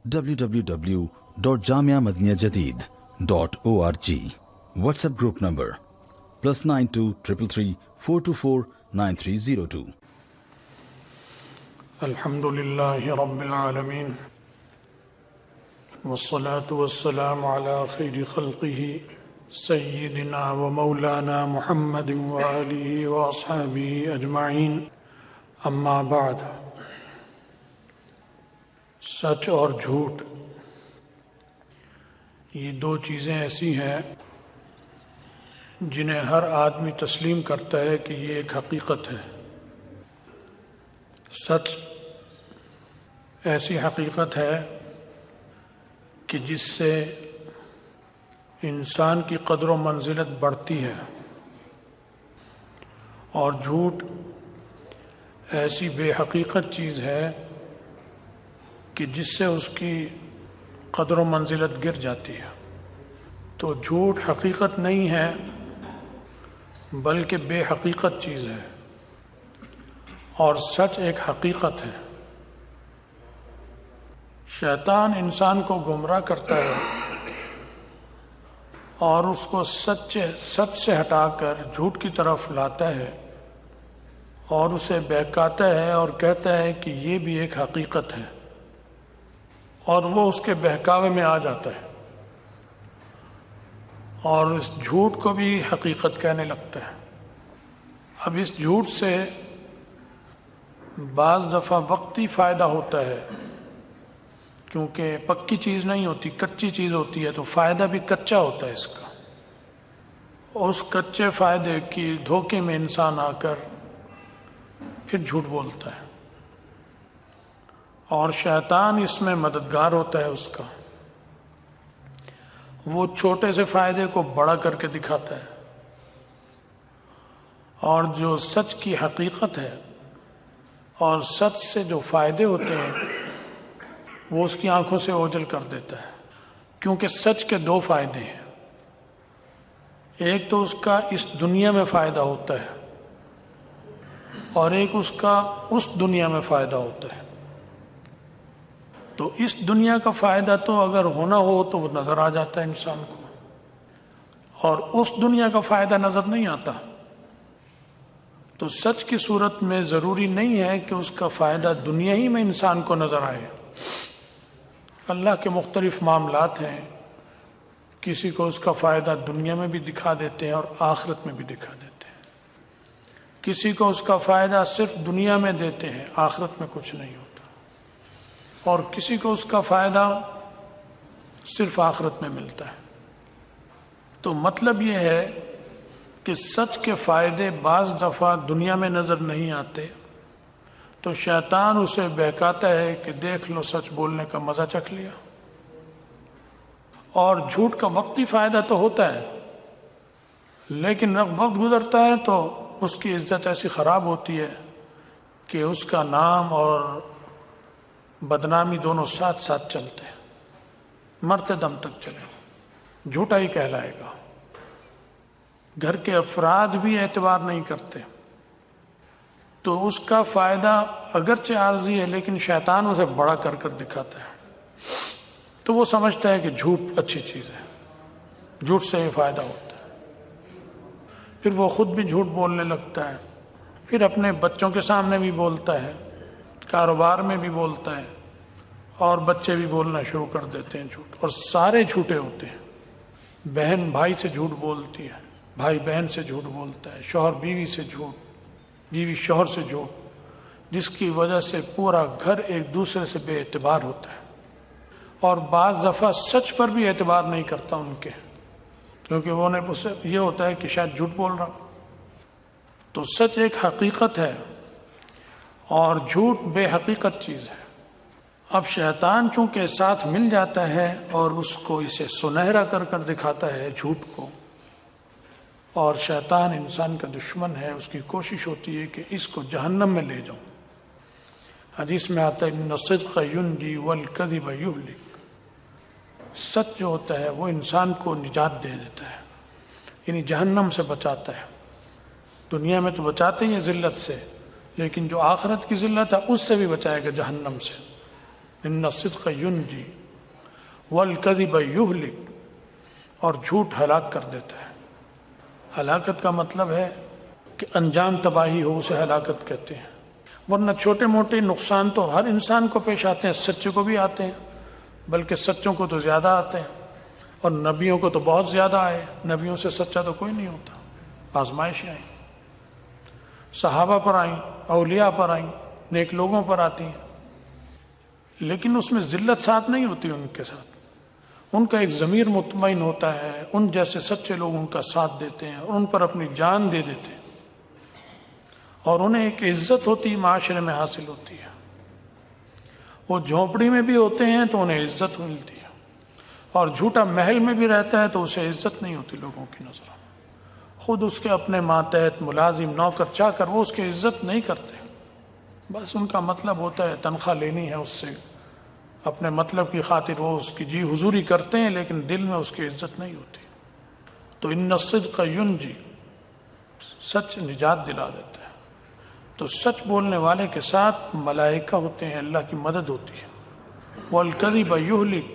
www.jamiamadiniyajadid.org. WhatsApp group number +92 333 424 9302. الحمد لله رب العالمين والصلاة والسلام على خير خلقه سيدنا ومولانا محمد وآله وأصحابه أجمعين اما بعد. سچ اور جھوٹ یہ دو چیزیں ایسی ہیں جنہیں ہر آدمی تسلیم کرتا ہے کہ یہ ایک حقیقت ہے. سچ ایسی حقیقت ہے کہ جس سے انسان کی قدر و منزلت بڑھتی ہے، اور جھوٹ ایسی بے حقیقت چیز ہے کہ جس سے اس کی قدر و منزلت گر جاتی ہے. تو جھوٹ حقیقت نہیں ہے بلکہ بے حقیقت چیز ہے، اور سچ ایک حقیقت ہے. شیطان انسان کو گمراہ کرتا ہے اور اس کو سچ سے ہٹا کر جھوٹ کی طرف لاتا ہے اور اسے بہکاتا ہے اور کہتا ہے کہ یہ بھی ایک حقیقت ہے، اور وہ اس کے بہکاوے میں آ جاتا ہے اور اس جھوٹ کو بھی حقیقت کہنے لگتا ہے. اب اس جھوٹ سے بعض دفعہ وقتی فائدہ ہوتا ہے، کیونکہ پکی چیز نہیں ہوتی، کچی چیز ہوتی ہے، تو فائدہ بھی کچا ہوتا ہے اس کا. اس کچے فائدے کی دھوکے میں انسان آ کر پھر جھوٹ بولتا ہے، اور شیطان اس میں مددگار ہوتا ہے اس کا. وہ چھوٹے سے فائدے کو بڑا کر کے دکھاتا ہے، اور جو سچ کی حقیقت ہے اور سچ سے جو فائدے ہوتے ہیں وہ اس کی آنکھوں سے اوجھل کر دیتا ہے. کیونکہ سچ کے دو فائدے ہیں، ایک تو اس کا اس دنیا میں فائدہ ہوتا ہے اور ایک اس کا اس دنیا میں فائدہ ہوتا ہے. تو اس دنیا کا فائدہ تو اگر ہونا ہو تو وہ نظر آ جاتا ہے انسان کو، اور اس دنیا کا فائدہ نظر نہیں آتا. تو سچ کی صورت میں ضروری نہیں ہے کہ اس کا فائدہ دنیا ہی میں انسان کو نظر آئے. اللہ کے مختلف معاملات ہیں، کسی کو اس کا فائدہ دنیا میں بھی دکھا دیتے ہیں اور آخرت میں بھی دکھا دیتے ہیں. کسی کو اس کا فائدہ صرف دنیا میں دیتے ہیں، آخرت میں کچھ نہیں ہوتا، اور کسی کو اس کا فائدہ صرف آخرت میں ملتا ہے. تو مطلب یہ ہے کہ سچ کے فائدے بعض دفعہ دنیا میں نظر نہیں آتے، تو شیطان اسے بہکاتا ہے کہ دیکھ لو سچ بولنے کا مزہ چکھ لیا. اور جھوٹ کا وقتی فائدہ تو ہوتا ہے، لیکن وقت گزرتا ہے تو اس کی عزت ایسی خراب ہوتی ہے کہ اس کا نام اور بدنامی دونوں ساتھ ساتھ چلتے ہیں، مرتے دم تک چلے، جھوٹا ہی کہلائے گا. گھر کے افراد بھی اعتبار نہیں کرتے، تو اس کا فائدہ اگرچہ عارضی ہے لیکن شیطان اسے بڑا کر کر دکھاتا ہے. تو وہ سمجھتا ہے کہ جھوٹ اچھی چیز ہے، جھوٹ سے یہ فائدہ ہوتا ہے. پھر وہ خود بھی جھوٹ بولنے لگتا ہے، پھر اپنے بچوں کے سامنے بھی بولتا ہے، کاروبار میں بھی بولتا ہے، اور بچے بھی بولنا شروع کر دیتے ہیں جھوٹ، اور سارے جھوٹے ہوتے ہیں. بہن بھائی سے جھوٹ بولتی ہے، بھائی بہن سے جھوٹ بولتا ہے، شوہر بیوی سے جھوٹ، بیوی شوہر سے جھوٹ، جس کی وجہ سے پورا گھر ایک دوسرے سے بے اعتبار ہوتا ہے. اور بعض دفعہ سچ پر بھی اعتبار نہیں کرتا ان کے، کیونکہ وہ نے اسے یہ ہوتا ہے کہ شاید جھوٹ بول رہا. تو سچ ایک حقیقت ہے اور جھوٹ بے حقیقت چیز ہے. اب شیطان چونکہ ساتھ مل جاتا ہے اور اس کو اسے سنہرا کر کر دکھاتا ہے جھوٹ کو، اور شیطان انسان کا دشمن ہے، اس کی کوشش ہوتی ہے کہ اس کو جہنم میں لے جاؤں. حدیث میں آتا ہے ان الصدق ینجی والکذب یہلک. سچ جو ہوتا ہے وہ انسان کو نجات دے دیتا ہے، یعنی جہنم سے بچاتا ہے. دنیا میں تو بچاتے ہی ہیں ذلت سے، لیکن جو آخرت کی ذلت ہے اس سے بھی بچائے گا جہنم سے. ان الصدق ینجی والکذب یہلک، اور جھوٹ ہلاک کر دیتا ہے۔ ہلاکت کا مطلب ہے کہ انجام تباہی ہو، اسے ہلاکت کہتے ہیں۔ ورنہ چھوٹے موٹے نقصان تو ہر انسان کو پیش آتے ہیں، سچے کو بھی آتے ہیں، بلکہ سچوں کو تو زیادہ آتے ہیں، اور نبیوں کو تو بہت زیادہ آئے۔ نبیوں سے سچا تو کوئی نہیں ہوتا۔ آزمائشیں آئیں، صحابہ پر آئیں، اولیاء پر آئیں، نیک لوگوں پر آتی ہیں، لیکن اس میں ذلت ساتھ نہیں ہوتی ان کے ساتھ۔ ان کا ایک ضمیر مطمئن ہوتا ہے، ان جیسے سچے لوگ ان کا ساتھ دیتے ہیں اور ان پر اپنی جان دے دیتے ہیں، اور انہیں ایک عزت ہوتی ہے، معاشرے میں حاصل ہوتی ہے۔ وہ جھونپڑی میں بھی ہوتے ہیں تو انہیں عزت ملتی ہے، اور جھوٹا محل میں بھی رہتا ہے تو اسے عزت نہیں ہوتی لوگوں کی نظر میں۔ خود اس کے اپنے ماتحت ملازم نوکر چاکر وہ اس کی عزت نہیں کرتے، بس ان کا مطلب ہوتا ہے تنخواہ لینی ہے اس سے، اپنے مطلب کی خاطر وہ اس کی جی حضوری کرتے ہیں، لیکن دل میں اس کی عزت نہیں ہوتی۔ تو ان الصدق ینجی، سچ نجات دلا دیتا ہے۔ تو سچ بولنے والے کے ساتھ ملائکہ ہوتے ہیں، اللہ کی مدد ہوتی ہے۔ والکذب یہلک،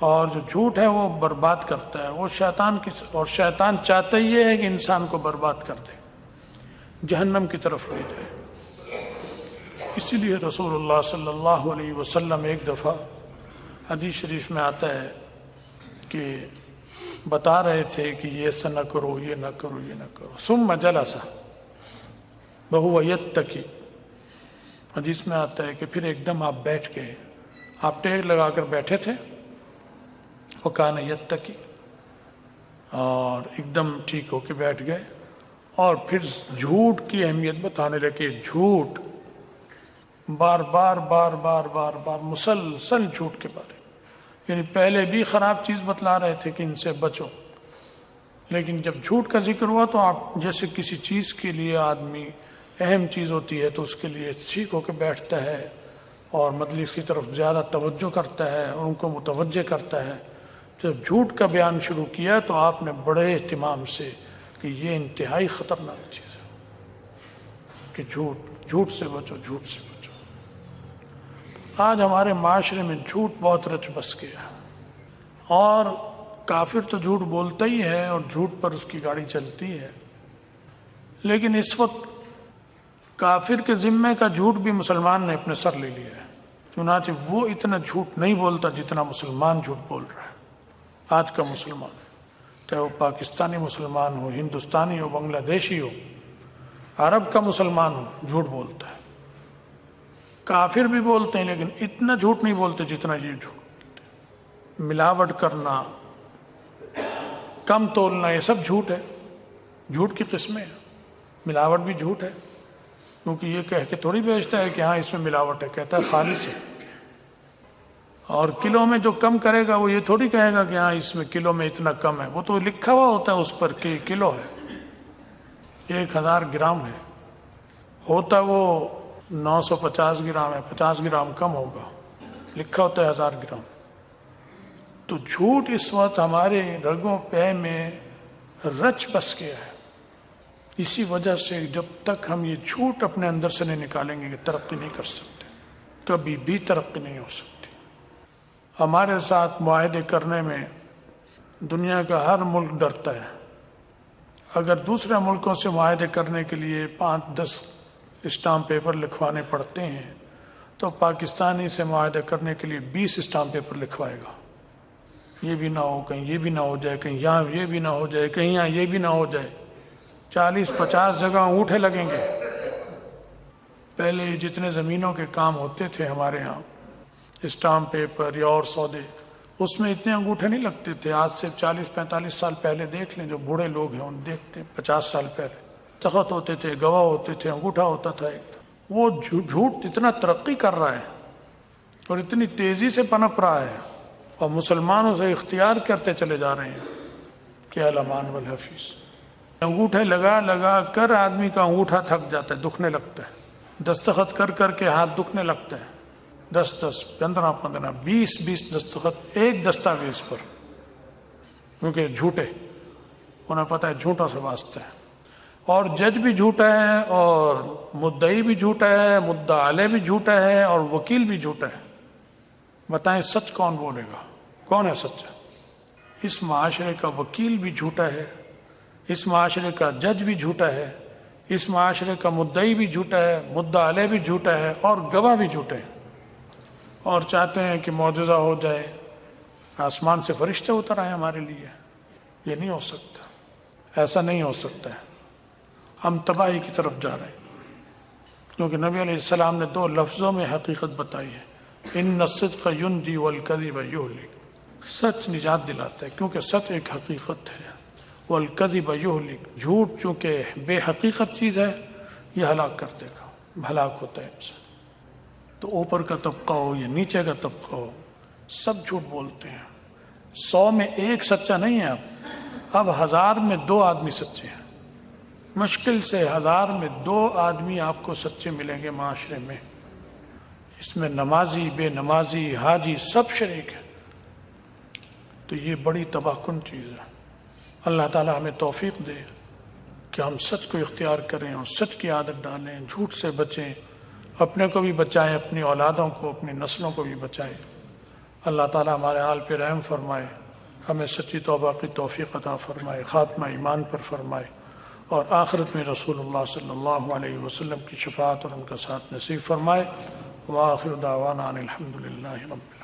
اور جو جھوٹ ہے وہ برباد کرتا ہے، وہ شیطان کی، اور شیطان چاہتا ہی یہ ہے کہ انسان کو برباد کر دے، جہنم کی طرف لے جائے۔ اسی لیے رسول اللہ صلی اللہ علیہ وسلم ایک دفعہ حدیث شریف میں آتا ہے کہ بتا رہے تھے کہ یہ ایسا نہ کرو، یہ نہ کرو، یہ نہ کرو، ثم جلس وہو یتکی، حدیث میں آتا ہے کہ پھر ایک دم آپ بیٹھ گئے، آپ ٹیک لگا کر بیٹھے تھے، وکان یتکی، اور ایک دم ٹھیک ہو کے بیٹھ گئے، اور پھر جھوٹ کی اہمیت بتانے لگے۔ جھوٹ بار بار بار بار بار بار مسلسل جھوٹ کے بارے، یعنی پہلے بھی خراب چیز بتلا رہے تھے کہ ان سے بچو، لیکن جب جھوٹ کا ذکر ہوا تو آپ جیسے کسی چیز کے لیے آدمی اہم چیز ہوتی ہے تو اس کے لیے ٹھیک ہو کے بیٹھتا ہے اور مجلس کی طرف زیادہ توجہ کرتا ہے اور ان کو متوجہ کرتا ہے۔ جب جھوٹ کا بیان شروع کیا تو آپ نے بڑے اہتمام سے کہ یہ انتہائی خطرناک چیز ہے کہ جھوٹ سے بچو، جھوٹ سے بچو۔ آج ہمارے معاشرے میں جھوٹ بہت رچ بس گیا ہے، اور کافر تو جھوٹ بولتا ہی ہے اور جھوٹ پر اس کی گاڑی چلتی ہے، لیکن اس وقت کافر کے ذمے کا جھوٹ بھی مسلمان نے اپنے سر لے لیا ہے، چنانچہ وہ اتنا جھوٹ نہیں بولتا جتنا مسلمان جھوٹ بول رہا ہے۔ آج کا مسلمان، چاہے وہ پاکستانی مسلمان ہو، ہندوستانی ہو، بنگلہ دیشی ہو، عرب کا مسلمان ہو، جھوٹ بولتا ہے۔ کافر بھی بولتے ہیں لیکن اتنا جھوٹ نہیں بولتے جتنا یہ جھوٹ بولتے ہیں۔ ملاوٹ کرنا، کم تولنا، یہ سب جھوٹ ہے، جھوٹ کی قسمیں ہیں۔ ملاوٹ بھی جھوٹ ہے، کیونکہ یہ کہہ کے تھوڑی بیچتا ہے کہ ہاں اس میں ملاوٹ ہے، کہتا ہے خالص ہے۔ اور کلو میں جو کم کرے گا وہ یہ تھوڑی کہے گا کہ ہاں اس میں کلو میں اتنا کم ہے، وہ تو لکھا ہوا ہوتا ہے اس پر کہ کلو ہے، 1000 گرام ہے، ہوتا وہ 950 گرام ہے، 50 گرام کم ہوگا، لکھا ہوتا ہے 1000 گرام۔ تو جھوٹ اس وقت ہمارے رگوں پہ میں رچ بس گیا ہے۔ اسی وجہ سے جب تک ہم یہ جھوٹ اپنے اندر سے نہیں نکالیں گے کہ ترقی نہیں کر سکتے، کبھی بھی ترقی نہیں ہو سکتی۔ ہمارے ساتھ معاہدے کرنے میں دنیا کا ہر ملک ڈرتا ہے۔ اگر دوسرے ملکوں سے معاہدے کرنے کے لیے 5-10 اسٹامپ پیپر لکھوانے پڑتے ہیں تو پاکستانی سے معاہدہ کرنے کے لیے 20 اسٹامپ پیپر لکھوائے گا۔ یہ بھی نہ ہو، کہیں یہ بھی نہ ہو جائے، کہیں یہاں یہ بھی نہ ہو جائے، کہیں یہاں یہ بھی نہ ہو جائے، 40-50 جگہ انگوٹھے لگیں گے۔ پہلے جتنے زمینوں کے کام ہوتے تھے ہمارے ہاں، اسٹامپ پیپر یا اور سودے، اس میں اتنے انگوٹھے نہیں لگتے تھے۔ آج سے 40-45 سال پہلے دیکھ لیں، جو بوڑھے لوگ ہیں ان دیکھتے ہیں 50 سال پہلے تخت ہوتے تھے، گواہ ہوتے تھے، انگوٹھا ہوتا تھا ایک۔ وہ جھوٹ اتنا ترقی کر رہا ہے اور اتنی تیزی سے پنپ رہا ہے، اور مسلمانوں سے اختیار کرتے چلے جا رہے ہیں کہ الامان والحفیظ۔ انگوٹھے لگا لگا کر آدمی کا انگوٹھا تھک جاتا ہے، دکھنے لگتا ہے، دستخط کر کر کے ہاتھ دکھنے لگتا ہے، 10-10 15-15 20-20 دستخط ایک دستاویز پر، کیونکہ جھوٹے، انہیں پتہ ہے جھوٹوں سے واسطہ ہے۔ اور جج بھی جھوٹا ہے، اور مدعی بھی جھوٹا ہے، مدعا علیہ بھی جھوٹا ہے، اور وکیل بھی جھوٹا ہے۔ بتائیں سچ کون بولے گا؟ کون ہے سچا؟ اس معاشرے کا وکیل بھی جھوٹا ہے، اس معاشرے کا جج بھی جھوٹا ہے، اس معاشرے کا مدعی بھی جھوٹا ہے، مدعا علیہ بھی جھوٹا ہے، اور گواہ بھی جھوٹے ہیں، اور چاہتے ہیں کہ معجزہ ہو جائے، آسمان سے فرشتے اتر آئے ہمارے لیے۔ یہ نہیں ہو سکتا، ایسا نہیں ہو سکتا ہے۔ ہم تباہی کی طرف جا رہے ہیں، کیونکہ نبی علیہ السلام نے 2 لفظوں میں حقیقت بتائی ہے، ان الصدق ینجی والکذب یہلک۔ سچ نجات دلاتا ہے، کیونکہ سچ ایک حقیقت ہے، والکذب یہلک، جھوٹ چونکہ بے حقیقت چیز ہے، یہ ہلاک کر دے گا، ہلاک ہوتا ہے انسان۔ تو اوپر کا طبقہ ہو یا نیچے کا طبقہ ہو، سب جھوٹ بولتے ہیں۔ 100 میں 1 سچا نہیں ہے، اب 1000 میں 2 آدمی سچے ہیں، مشکل سے 1000 میں 2 آدمی آپ کو سچے ملیں گے معاشرے میں۔ اس میں نمازی، بے نمازی، حاجی سب شریک ہیں۔ تو یہ بڑی تباہ کن چیز ہے۔ اللہ تعالی ہمیں توفیق دے کہ ہم سچ کو اختیار کریں اور سچ کی عادت ڈالیں، جھوٹ سے بچیں، اپنے کو بھی بچائیں، اپنی اولادوں کو، اپنی نسلوں کو بھی بچائیں۔ اللہ تعالی ہمارے حال پہ رحم فرمائے، ہمیں سچی توبہ کی توفیق عطا فرمائے، خاتمہ ایمان پر فرمائے، اور آخرت میں رسول اللہ صلی اللہ علیہ وسلم کی شفاعت اور ان کا ساتھ نصیب فرمائے۔ وآخر دعوانا ان الحمد للہ رب العالمین۔